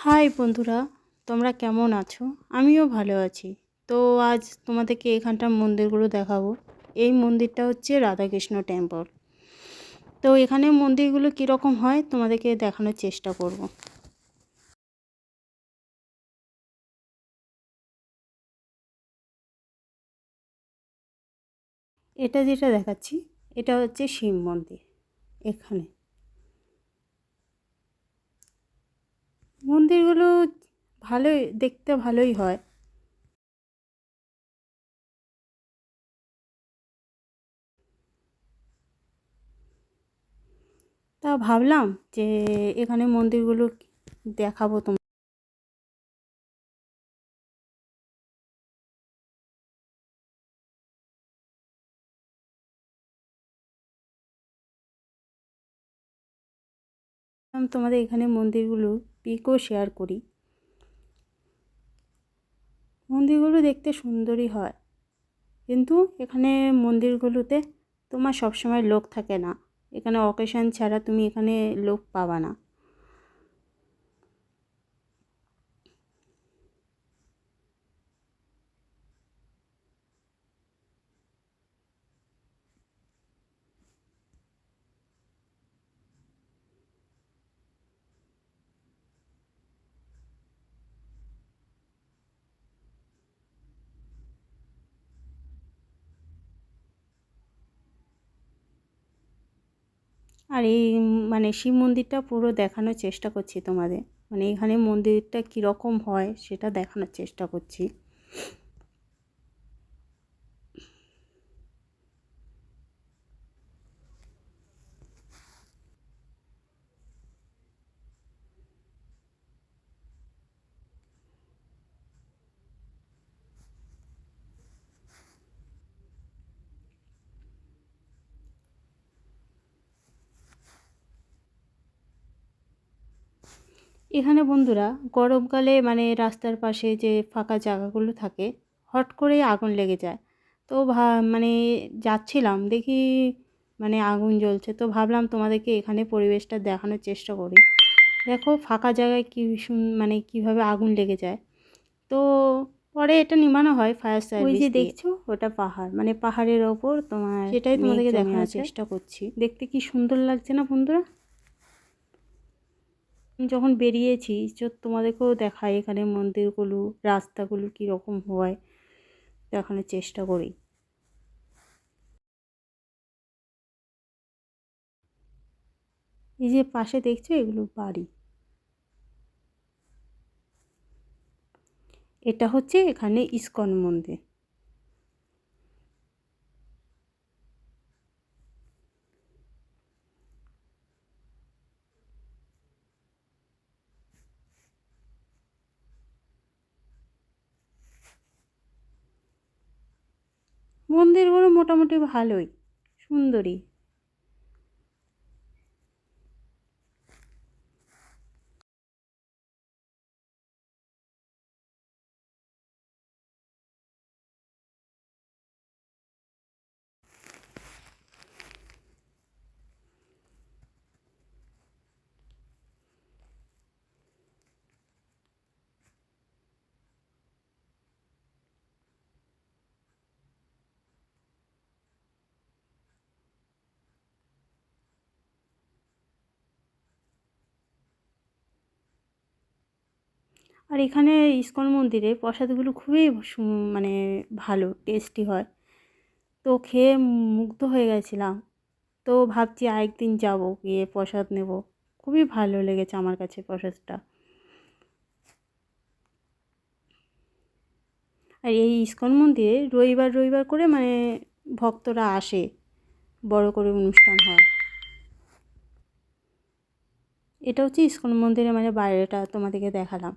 High বন্ধুরা, তোমরা কেমন আছো? আমিও ভালো আছি। তো আজ তোমাদেরকে এখানটার মন্দিরগুলো দেখাবো। এই মন্দিরটা হচ্ছে রাধাকৃষ্ণ টেম্পল। তো এখানে মন্দিরগুলো কীরকম হয় তোমাদেরকে দেখানোর চেষ্টা করব। এটা যেটা দেখাচ্ছি এটা হচ্ছে শিব মন্দির। এখানে মন্দিরগুলো ভালোই দেখতে, ভালোই হয়। তা ভাবলাম যে এখানে মন্দিরগুলো দেখাবো তোমার। তোমাদের এখানে মন্দিরগুলো পিকও শেয়ার করি। মন্দিরগুলো দেখতে সুন্দরই হয়, কিন্তু এখানে মন্দিরগুলোতে তোমার সবসময় লোক থাকে না। এখানে অকেশন ছাড়া তুমি এখানে লোক পাবা না। আর এই মানে শিব মন্দিরটা পুরো দেখানোর চেষ্টা করছি তোমাদের। মানে এখানে মন্দিরটা কীরকম হয় সেটা দেখানোর চেষ্টা করছি। এখানে বন্ধুরা গরমকালে মানে রাস্তার পাশে যে ফাঁকা জায়গাগুলো থাকে, হট করে আগুন লেগে যায়। তো মানে যাচ্ছিলাম দেখি মানে আগুন জ্বলছে, তো ভাবলাম তোমাদেরকে এখানে পরিবেশটা দেখানোর চেষ্টা করি। দেখো ফাঁকা জায়গায় কী মানে কীভাবে আগুন লেগে যায়। তো পরে এটা নিভানো হয় ফায়ার সার্ভিস। ওই যে দেখছো ওটা পাহাড়, মানে পাহাড়ের ওপর তোমার সেটাই তোমাদেরকে দেখানোর চেষ্টা করছি। দেখতে কি সুন্দর লাগছে না বন্ধুরা? যখন বেরিয়েছি তোমাদেরকেও দেখাই এখানে মন্দিরগুলো, রাস্তাগুলো কীরকম হয় দেখানোর চেষ্টা করি। এই যে পাশে দেখছো এগুলো বাড়ি। এটা হচ্ছে এখানে ইস্কন মন্দির। মন্দিরগুলো মোটামুটি ভালোই, সুন্দরই। আর এখানে ইস্কন মন্দিরে প্রসাদগুলো খুবই মানে ভালো, টেস্টি হয়। তো খেয়ে মুগ্ধ হয়ে গেছিলাম। তো ভাবছি আরেকদিন যাব, গিয়ে প্রসাদ নেব। খুবই ভালো লেগেছে আমার কাছে প্রসাদটা। আর এই ইস্কন মন্দিরে রবিবার রবিবার করে মানে ভক্তরা আসে, বড় করে অনুষ্ঠান হয়। এটা হচ্ছে ইস্কন মন্দিরে মানে বাইরেটা তোমাদেরকে দেখালাম।